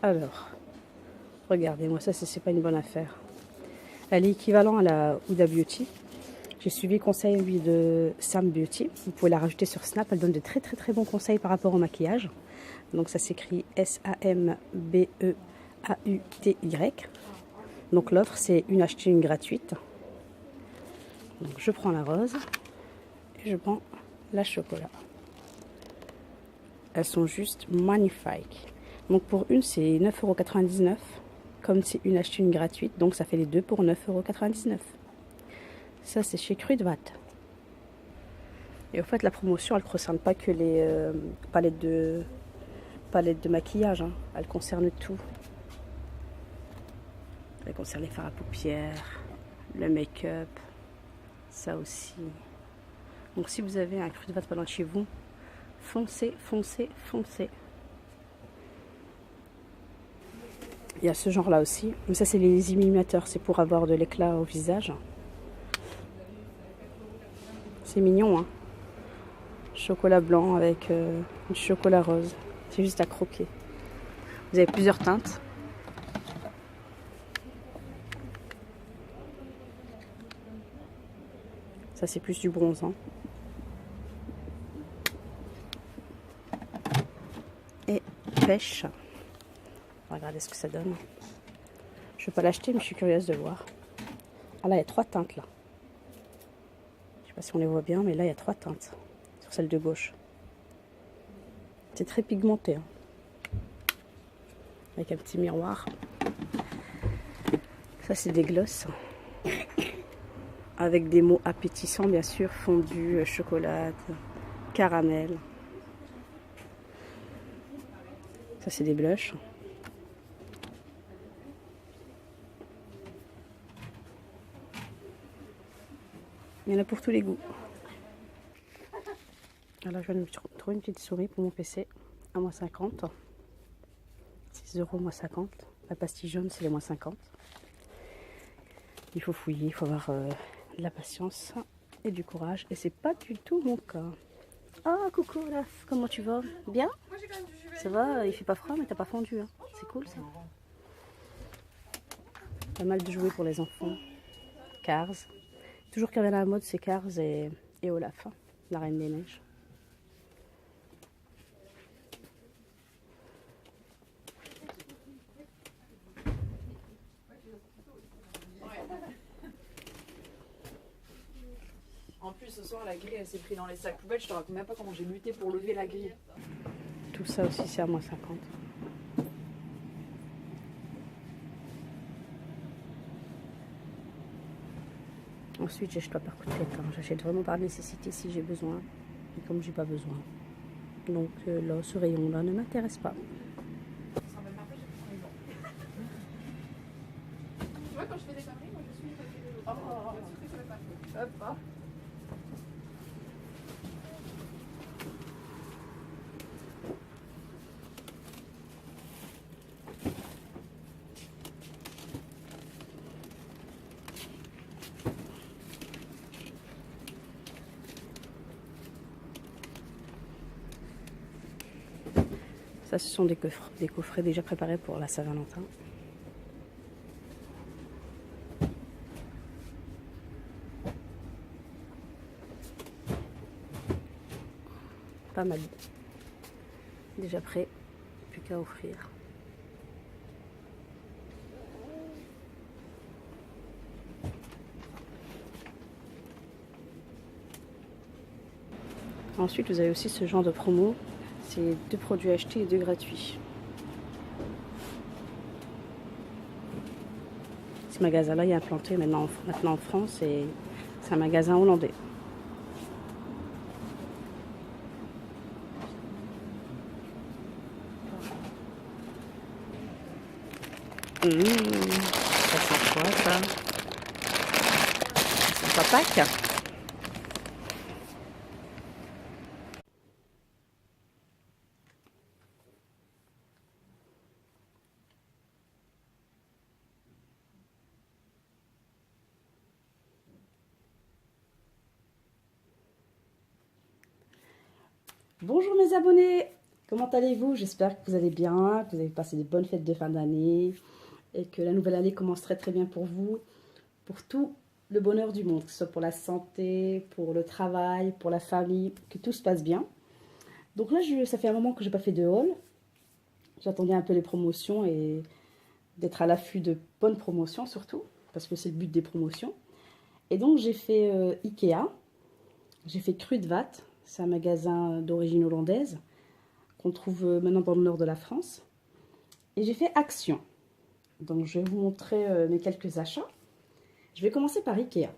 Alors, regardez-moi ça, c'est pas une bonne affaire. Elle est équivalente à la Huda Beauty. J'ai suivi le conseil lui de Sam Beauty. Vous pouvez la rajouter sur Snap. Elle donne de très très très bons conseils par rapport au maquillage. Donc ça s'écrit S-A-M-B-E-A-U-T-Y. Donc l'offre c'est une achetée une gratuite. Donc je prends la rose et je prends la chocolat. Elles sont juste magnifiques. Donc pour une c'est 9,99 €. Comme c'est une achetée une gratuite, donc ça fait les deux pour 9,99 €. Ça c'est chez Kruidvat. Et au fait la promotion elle ne concerne pas que les palettes de maquillage, hein. Elle concerne tout. Ça concerne les fards à paupières, le make-up, ça aussi. Donc si vous avez un cru de vatte pas loin de chez vous, foncez, foncez, foncez. Il y a ce genre là aussi, mais ça c'est les immimateurs, c'est pour avoir de l'éclat au visage. C'est mignon, hein. Chocolat blanc avec du chocolat rose, c'est juste à croquer. Vous avez plusieurs teintes. Ça c'est plus du bronzant. Et pêche. On va regarder ce que ça donne. Je ne vais pas l'acheter, mais je suis curieuse de voir. Ah là, il y a 3 teintes là. Je ne sais pas si on les voit bien, mais là, il y a 3 teintes sur celle de gauche. C'est très pigmenté. Hein. Avec un petit miroir. Ça, c'est des glosses. Avec des mots appétissants, bien sûr. Fondu, chocolat, caramel. Ça, c'est des blushs. Il y en a pour tous les goûts. Alors, je viens de trouver une petite souris pour mon PC à moins 50. 6 € moins 50. La pastille jaune, c'est les moins 50. Il faut fouiller, il faut avoir de la patience et du courage. Et c'est pas du tout mon cas. Ah, coucou Olaf, comment tu vas? Bien? Ça va, il fait pas froid, mais t'as pas fondu. Hein. C'est cool ça. Pas mal de jouets pour les enfants. Cars. Toujours qui revient à la mode, c'est Cars et Olaf, hein, la Reine des Neiges. En plus, ce soir, la grille, elle s'est prise dans les sacs poubelles. Je te raconte même pas comment j'ai lutté pour lever la grille. Tout ça aussi, c'est à moins 50. Ensuite, j'achète par coup de tête. Hein. J'achète vraiment par nécessité si j'ai besoin. Et comme j'ai pas besoin. Donc là, ce rayon-là ne m'intéresse pas. Tu vois, quand je fais des conneries, moi je suis une papier de l'autre. Hop, hop. Ça, ce sont des coffrets déjà préparés pour la Saint-Valentin. Pas mal. Déjà prêt, plus qu'à offrir. Ensuite, vous avez aussi ce genre de promo. C'est 2 produits achetés et 2 gratuits. Ce magasin-là est implanté maintenant en France et c'est un magasin hollandais. Ça sent quoi ça? Ça sent pas Pâques? Bonjour mes abonnés, comment allez-vous? J'espère que vous allez bien, que vous avez passé de bonnes fêtes de fin d'année et que la nouvelle année commence très très bien pour vous, pour tout le bonheur du monde, que ce soit pour la santé, pour le travail, pour la famille, que tout se passe bien. Donc là, ça fait un moment que je n'ai pas fait de haul. J'attendais un peu les promotions et d'être à l'affût de bonnes promotions surtout, parce que c'est le but des promotions. Et donc j'ai fait Ikea, j'ai fait Cru de Vatte. C'est un magasin d'origine hollandaise qu'on trouve maintenant dans le nord de la France. Et j'ai fait Action. Donc je vais vous montrer mes quelques achats. Je vais commencer par Ikea.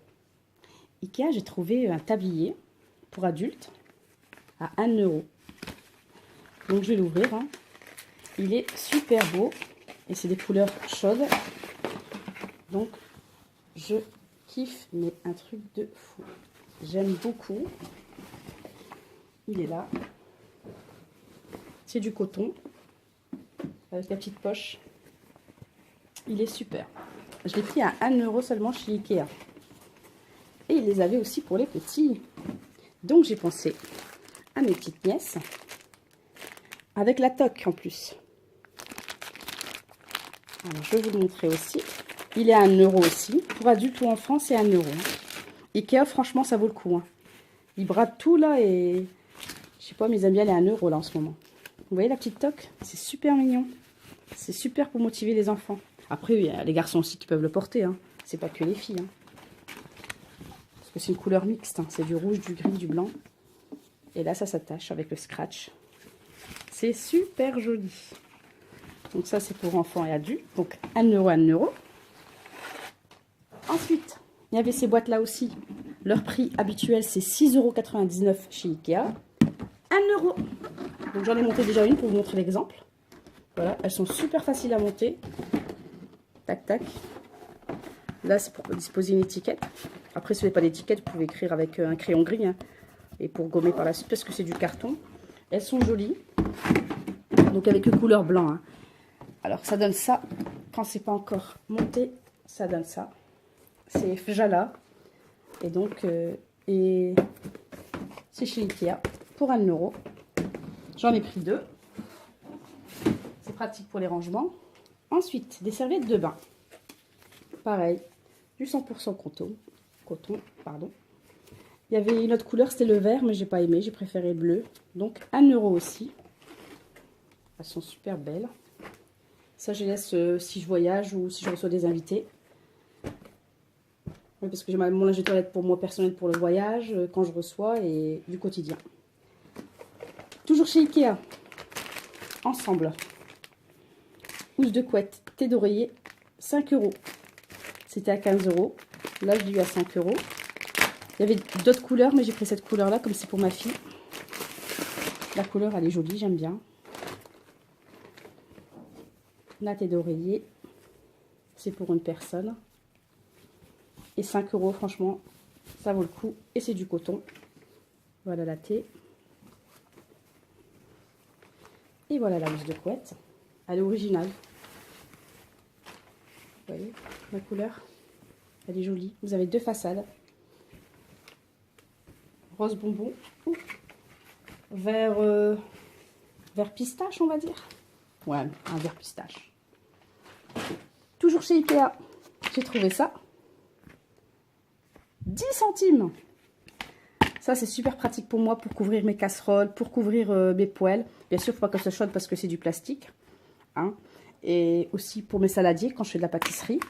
Ikea, j'ai trouvé un tablier pour adultes à 1 €. Donc je vais l'ouvrir. Hein. Il est super beau et c'est des couleurs chaudes. Donc, je kiffe, mais un truc de fou. J'aime beaucoup. Il est là. C'est du coton. Avec la petite poche. Il est super. Je l'ai pris à 1 € seulement chez Ikea. Et ils les avaient aussi pour les petits. Donc j'ai pensé à mes petites nièces. Avec la toque en plus. Alors, je vais vous le montrer aussi. Il est à 1 € aussi. Pour adultes ou enfants, c'est 1 €. Ikea, franchement, ça vaut le coup. Hein. Ils bradent tout là et... Je sais pas, mais ils aiment bien les 1 € là en ce moment. Vous voyez la petite toque? C'est super mignon. C'est super pour motiver les enfants. Après, il y a les garçons aussi qui peuvent le porter. Hein. C'est pas que les filles. Hein. Parce que c'est une couleur mixte. Hein. C'est du rouge, du gris, du blanc. Et là, ça s'attache avec le scratch. C'est super joli. Donc ça, c'est pour enfants et adultes. Donc 1 €, 1 €. Ensuite, il y avait ces boîtes-là aussi. Leur prix habituel, c'est 6,99 € chez Ikea. 1 €. Donc j'en ai monté déjà une pour vous montrer l'exemple. Voilà, elles sont super faciles à monter. Tac, tac. Là, c'est pour disposer une étiquette. Après, si vous n'avez pas d'étiquette, vous pouvez écrire avec un crayon gris. Hein, et pour gommer par la suite, parce que c'est du carton. Elles sont jolies. Donc avec une couleur blanc. Hein. Alors, ça donne ça. Quand c'est pas encore monté, ça donne ça. C'est Fjala. Et donc, c'est chez Ikea pour 1 €. J'en ai pris 2. C'est pratique pour les rangements. Ensuite, des serviettes de bain. Pareil, du 100% coton. Pardon. Il y avait une autre couleur, c'était le vert, mais j'ai pas aimé. J'ai préféré le bleu. Donc 1 € aussi. Elles sont super belles. Ça, je laisse si je voyage ou si je reçois des invités. Oui, parce que j'ai mon linge de toilette pour moi personnel pour le voyage, quand je reçois et du quotidien. Toujours chez Ikea. Ensemble. Housse de couette, thé d'oreiller, 5 €. C'était à 15 €. Là, je l'ai eu à 5 €. Il y avait d'autres couleurs, mais j'ai pris cette couleur-là, comme c'est pour ma fille. La couleur, elle est jolie, j'aime bien. La thé d'oreiller, c'est pour une personne. Et 5 €, franchement, ça vaut le coup. Et c'est du coton. Voilà la thé. Et voilà la housse de couette. Elle est originale. Vous voyez la couleur? Elle est jolie. Vous avez 2 façades. Rose bonbon. Ou vert pistache, on va dire. Ouais, un vert pistache. Toujours chez Ikea. J'ai trouvé ça. 10 centimes. Ça, c'est super pratique pour moi pour couvrir mes casseroles, pour couvrir mes poêles. Bien sûr, il ne faut pas que ça chaude parce que c'est du plastique. Hein. Et aussi pour mes saladiers quand je fais de la pâtisserie.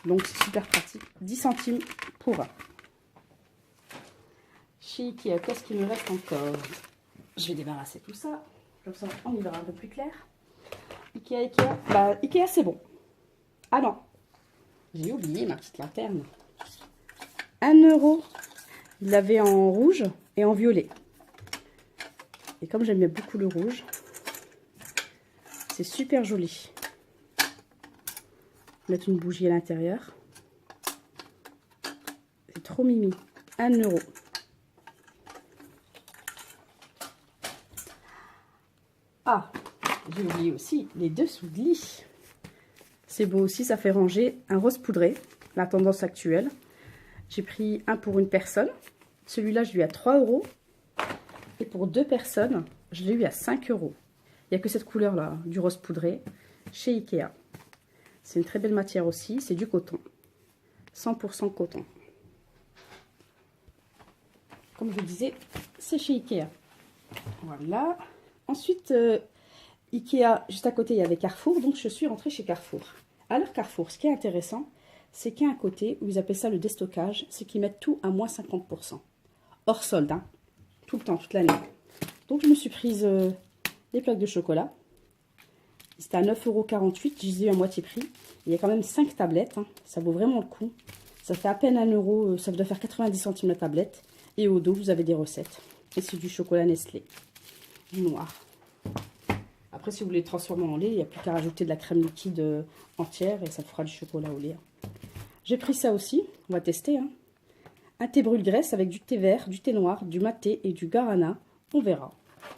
Donc, c'est super pratique. 10 centimes pour un. Chez Ikea, qu'est-ce qu'il me reste encore? Je vais débarrasser tout ça. Comme ça, on y verra un peu plus clair. Ikea. Bah, Ikea, c'est bon. Ah non. J'ai oublié ma petite lanterne. 1 €. Il l'avait en rouge et en violet. Et comme j'aime bien beaucoup le rouge, c'est super joli. Mettre une bougie à l'intérieur. C'est trop mimi. 1 €. Ah, j'ai oublié aussi les dessous de lit. C'est beau aussi, ça fait ranger un rose poudré, la tendance actuelle. J'ai pris un pour une personne. Celui-là, je l'ai eu à 3 €. Et pour 2 personnes, je l'ai eu à 5 €. Il n'y a que cette couleur-là, du rose poudré, chez Ikea. C'est une très belle matière aussi, c'est du coton. 100% coton. Comme je vous disais, c'est chez Ikea. Voilà. Ensuite, Ikea, juste à côté, il y avait Carrefour. Donc, je suis rentrée chez Carrefour. Alors, Carrefour, ce qui est intéressant, c'est qu'il y a un côté où ils appellent ça le déstockage. C'est qu'ils mettent tout à moins 50%. Hors solde, hein. Tout le temps, toute l'année. Donc, je me suis prise des plaques de chocolat. C'était à 9,48 €. Je les ai eu à moitié prix. Il y a quand même 5 tablettes. Hein. Ça vaut vraiment le coup. Ça fait à peine 1 €. Ça doit faire 90 centimes la tablette. Et au dos, vous avez des recettes. Et c'est du chocolat Nestlé. Du noir. Après, si vous voulez le transformer en lait, il n'y a plus qu'à rajouter de la crème liquide entière et ça fera du chocolat au lait. J'ai pris ça aussi, on va tester. Hein. Un thé brûle-graisse avec du thé vert, du thé noir, du maté et du guarana. On verra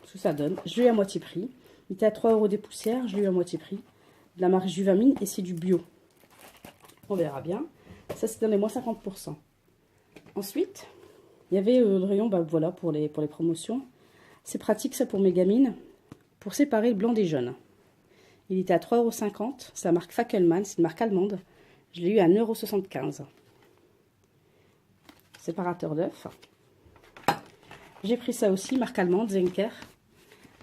ce que ça donne. Je l'ai à moitié prix. Il était à 3 € des poussières, je l'ai eu à moitié prix. De la marque Juvamine et c'est du bio. On verra bien. Ça, c'est dans les moins 50%. Ensuite, il y avait le rayon, bah, voilà, pour les promotions. C'est pratique, ça, pour mes gamines, pour séparer le blanc des jaunes. Il était à 3,50 €. C'est la marque Fackelmann, c'est une marque allemande. Je l'ai eu à 1,75 €. Séparateur d'œufs. J'ai pris ça aussi, marque allemande, Zenker.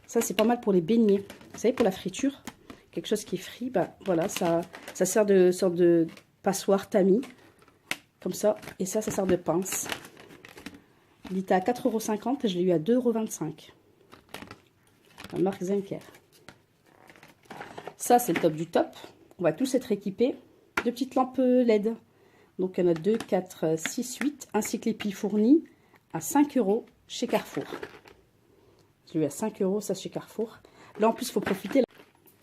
Ça, c'est pas mal pour les beignets. Vous savez, pour la friture, quelque chose qui est frit, bah voilà, ça sert de sorte de passoire tamis. Comme ça. Et ça sert de pince. Il était à 4,50 € et je l'ai eu à 2,25 €. La marque Zenker. Ça, c'est le top du top. On va tous être équipés de petites lampes LED. Donc, il y en a 2, 4, 6, 8, ainsi que les piles fournies à 5 € chez Carrefour. J'ai eu à 5 €, ça chez Carrefour. Là, en plus, il faut profiter.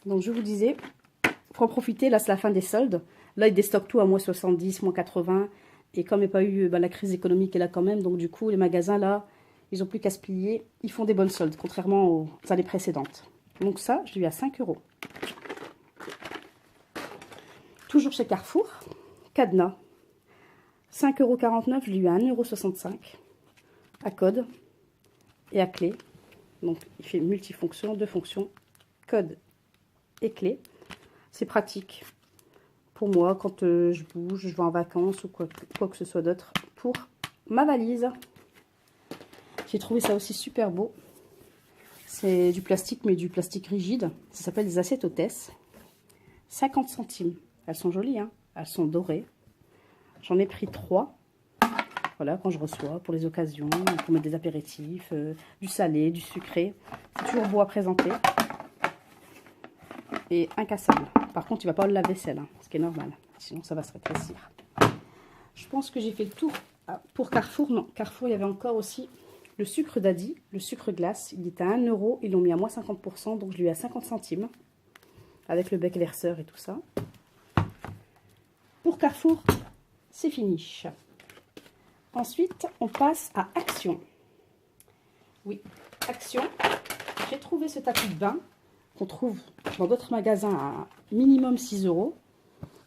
Donc, je vous disais, il faut en profiter. Là, c'est la fin des soldes. Là, ils déstockent tout à moins 70, moins 80. Et comme il n'y a pas eu la crise économique est là quand même, donc du coup, les magasins, là, ils n'ont plus qu'à se plier. Ils font des bonnes soldes, contrairement aux années précédentes. Donc ça, je l'ai eu à 5 €. Toujours chez Carrefour, cadenas. 5,49 €, je l'ai eu à 1,65 € à code et à clé. Donc, il fait multifonction, 2 fonctions, code et clé. C'est pratique pour moi quand je bouge, je vais en vacances ou quoi que ce soit d'autre pour ma valise. J'ai trouvé ça aussi super beau. C'est du plastique, mais du plastique rigide. Ça s'appelle des assiettes hôtesses. 50 centimes. Elles sont jolies, hein. Elles sont dorées. J'en ai pris 3. Voilà, quand je reçois, pour les occasions, pour mettre des apéritifs, du salé, du sucré. C'est toujours beau à présenter. Et incassable. Par contre, il ne va pas le lave-vaisselle, hein, ce qui est normal. Sinon, ça va se rétrécir. Je pense que j'ai fait le tour. Ah, pour Carrefour, non. Carrefour, il y avait encore aussi le sucre d'Adi, le sucre glace. Il était à 1 €. Ils l'ont mis à moins 50%, donc je l'ai eu à 50 centimes. Avec le bec verseur et tout ça. Pour Carrefour, c'est fini. Ensuite, on passe à Action. Oui, Action. J'ai trouvé ce tapis de bain qu'on trouve dans d'autres magasins à minimum 6 €.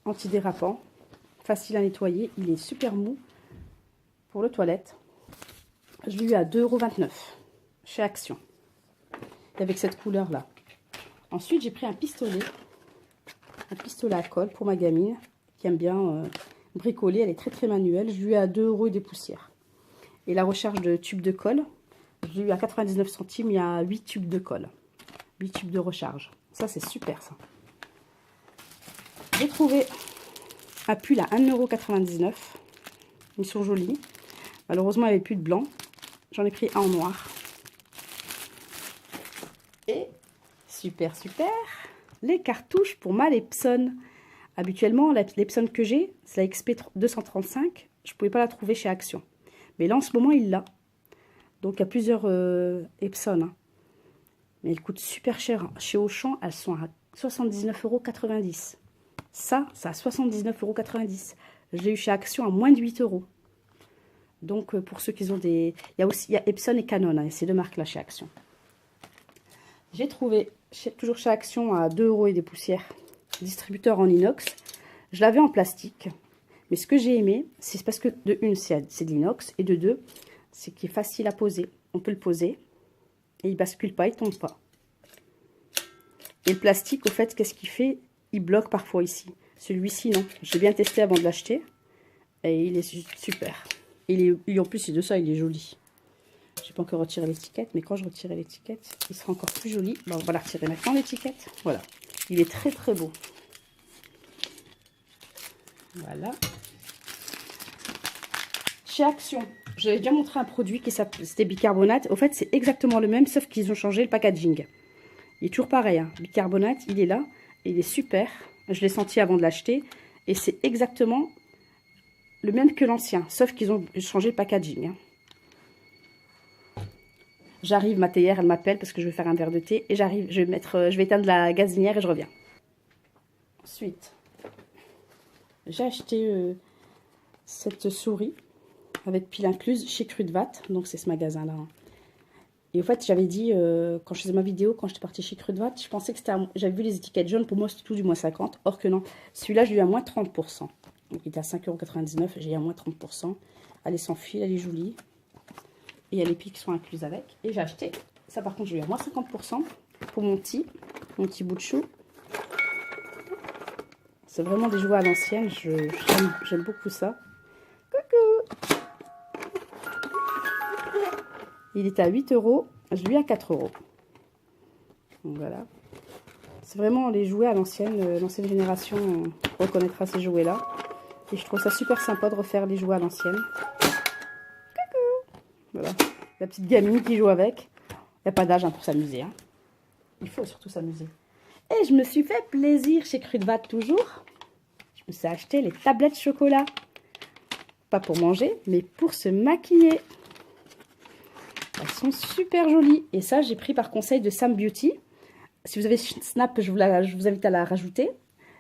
Antidérapant, facile à nettoyer. Il est super mou pour les toilettes. Je l'ai eu à 2,29 € chez Action. Avec cette couleur-là. Ensuite, j'ai pris un pistolet à colle pour ma gamine qui aime bien bricoler. Elle est très très manuelle. Je lui ai à 2 € et des poussières. Et la recharge de tubes de colle, je l'ai eu à 99 centimes. Il y a 8 tubes de colle. 8 tubes de recharge. Ça, c'est super, ça. J'ai trouvé un pull à 1,99 €. Ils sont jolis. Malheureusement, il n'y avait plus de blanc. J'en ai pris un en noir. Et super, super, les cartouches pour ma Epson. Habituellement, l'Epson que j'ai, c'est la XP 235. Je ne pouvais pas la trouver chez Action. Mais là, en ce moment, il l'a. Donc, il y a plusieurs Epson. Hein. Mais elles coûtent super cher. Chez Auchan, elles sont à 79,90 €. Ça à 79,90 €. Je l'ai eu chez Action à moins de 8 €. Donc, pour ceux qui ont des... Il y a Epson et Canon, hein, ces deux marques-là chez Action. J'ai trouvé, toujours chez Action, à 2 € et des poussières, distributeur en inox. Je l'avais en plastique. Mais ce que j'ai aimé, c'est parce que, de une, c'est de l'inox. Et de deux, c'est qu'il est facile à poser. On peut le poser. Et il ne bascule pas, il ne tombe pas. Et le plastique, au fait, qu'est-ce qu'il fait? Il bloque parfois ici. Celui-ci, non. J'ai bien testé avant de l'acheter. Et il est super. Et en plus, de ça, il est joli. Je n'ai pas encore retiré l'étiquette, mais quand je retirerai l'étiquette, il sera encore plus joli. Bon, on va la retirer maintenant, l'étiquette. Voilà. Il est très, très beau. Voilà. Chez Action, j'avais déjà montré un produit qui c'était bicarbonate. Au fait, c'est exactement le même, sauf qu'ils ont changé le packaging. Il est toujours pareil. Hein. Bicarbonate, il est là. Il est super. Je l'ai senti avant de l'acheter. Et c'est exactement le même que l'ancien, sauf qu'ils ont changé le packaging. Hein. J'arrive, ma théière, elle m'appelle parce que je vais faire un verre de thé. Et j'arrive, je vais éteindre la gazinière et je reviens. Ensuite, j'ai acheté cette souris avec pile incluse chez Crudvat. Donc c'est ce magasin-là. Hein. Et au fait, j'avais dit, quand je faisais ma vidéo, quand j'étais partie chez Crudvat, je pensais que c'était... J'avais vu les étiquettes jaunes, pour moi c'était tout du moins 50. Or que non. Celui-là, j'ai eu à moins 30%. Donc il était à 5,99 €, j'ai eu à moins 30%. Elle est sans fil, elle est jolie. Et il y a les piles qui sont incluses avec. Et j'ai acheté. Ça par contre, j'ai eu à moins 50% pour mon petit bout de chou. C'est vraiment des jouets à l'ancienne. J'aime beaucoup ça. Coucou! Il était à 8 €. Je lui ai à 4 €. Donc voilà. C'est vraiment les jouets à l'ancienne. L'ancienne génération reconnaîtra ces jouets-là. Et je trouve ça super sympa de refaire les jouets à l'ancienne. Coucou! Voilà. La petite gamine qui joue avec. Il n'y a pas d'âge hein, pour s'amuser. Hein. Il faut surtout s'amuser. Et je me suis fait plaisir chez Crudvat toujours. Je me suis acheté les tablettes chocolat. Pas pour manger, mais pour se maquiller. Elles sont super jolies. Et ça, j'ai pris par conseil de Sam Beauty. Si vous avez Snap, je vous invite à la rajouter.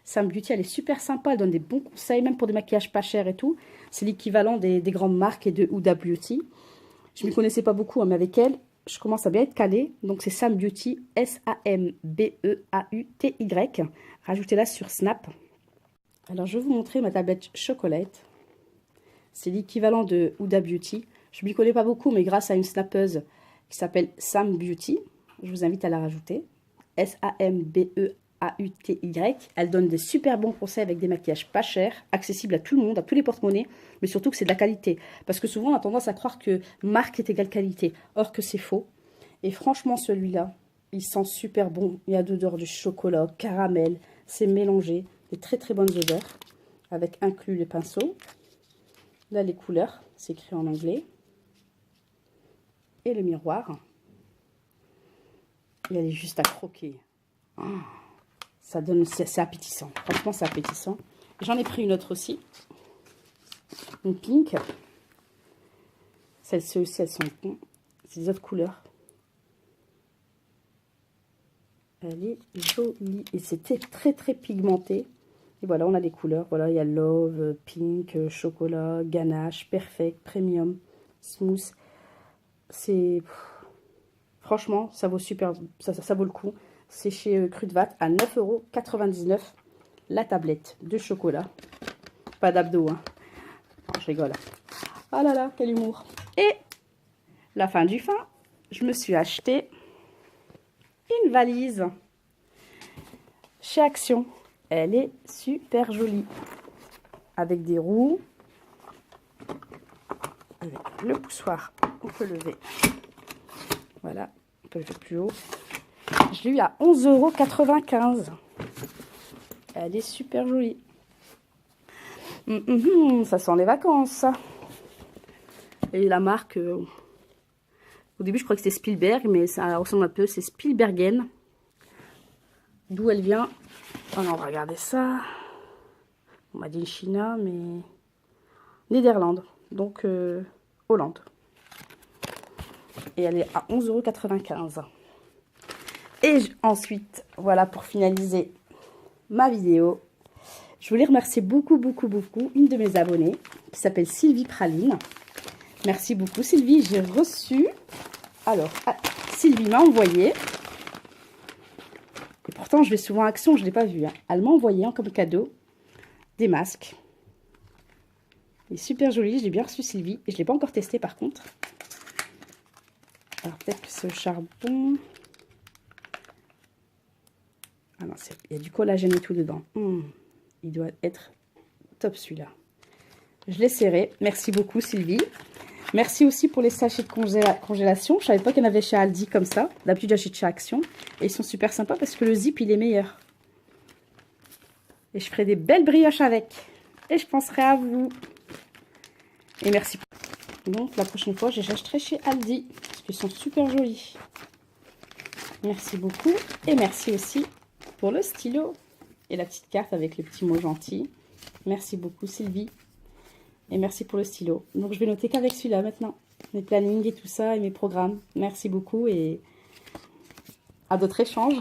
Sam Beauty, elle est super sympa. Elle donne des bons conseils, même pour des maquillages pas chers et tout. C'est l'équivalent des grandes marques et de Huda Beauty. Je ne m'y connaissais pas beaucoup, hein, mais avec elle, je commence à bien être calée. Donc, c'est Sam Beauty, S-A-M-B-E-A-U-T-Y. Rajoutez-la sur Snap. Alors, je vais vous montrer ma tablette chocolate. C'est l'équivalent de Huda Beauty. Je ne m'y connais pas beaucoup, mais grâce à une snappeuse qui s'appelle Sam Beauty, je vous invite à la rajouter. S-A-M-B-E-A-U-T-Y. Elle donne des super bons conseils avec des maquillages pas chers, accessibles à tout le monde, à tous les porte-monnaies, mais surtout que c'est de la qualité. Parce que souvent, on a tendance à croire que marque est égale qualité, or que c'est faux. Et franchement, celui-là, il sent super bon. Il y a d'odeur du chocolat, caramel, c'est mélangé. Des très très bonnes odeurs, avec inclus les pinceaux. Là, les couleurs, c'est écrit en anglais. Et le miroir. Et elle est juste à croquer. Oh, ça donne, c'est appétissant. Franchement, c'est appétissant. J'en ai pris une autre aussi. Une pink. Celles-ci aussi, elles sont bonnes. C'est des autres couleurs. Elle est jolie. Et c'était très, très pigmenté. Et voilà, on a des couleurs. Voilà, il y a Love, Pink, Chocolat, Ganache, Perfect, Premium, Smooth. C'est... Franchement, ça vaut super... Ça vaut le coup. C'est chez Crudvat à 9,99 € la tablette de chocolat. Pas d'abdos, hein. Oh, je rigole. Oh là là, quel humour. Et la fin du fin, je me suis acheté une valise chez Action. Elle est super jolie. Avec des roues. Avec le poussoir, on peut lever. Voilà, on peut le faire plus haut. Je l'ai eu à 11,95 €. Elle est super jolie. Ça sent les vacances, ça. Et la marque, au début, je crois que c'était Spielberg, mais ça ressemble un peu, c'est Spielbergen. D'où elle vient? Oh non, on va regarder ça. On m'a dit Chine, mais Néderlande, donc Hollande. Et elle est à 11,95 €. Et ensuite, voilà, pour finaliser ma vidéo, je voulais remercier beaucoup une de mes abonnées qui s'appelle Sylvie Praline. Merci beaucoup Sylvie, j'ai reçu... Alors, Sylvie m'a envoyé... Et pourtant, je vais souvent à Action, je ne l'ai pas vu. Hein. Elle m'a envoyé comme cadeau des masques. Il est super joli, je l'ai bien reçu Sylvie. Et je ne l'ai pas encore testé par contre. Alors peut-être que c'est au charbon. Ah non, il y a du collagène et tout dedans. Il doit être top celui-là. Je l'ai serré. Merci beaucoup Sylvie. Merci aussi pour les sachets de congélation. Je ne savais pas qu'il y en avait chez Aldi comme ça. D'habitude j'achète chez Action. Et ils sont super sympas parce que le zip il est meilleur. Et je ferai des belles brioches avec. Et je penserai à vous. Et merci. Donc la prochaine fois j'achèterai chez Aldi. Parce qu'ils sont super jolis. Merci beaucoup. Et merci aussi pour le stylo. Et la petite carte avec le petit mot gentil. Merci beaucoup Sylvie. Et merci pour le stylo. Donc je vais noter qu'avec celui-là maintenant. Mes plannings et tout ça et mes programmes. Merci beaucoup et à d'autres échanges.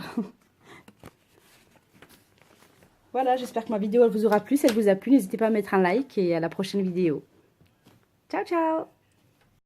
Voilà, j'espère que ma vidéo elle vous aura plu. Si elle vous a plu, n'hésitez pas à mettre un like et à la prochaine vidéo. Ciao, ciao!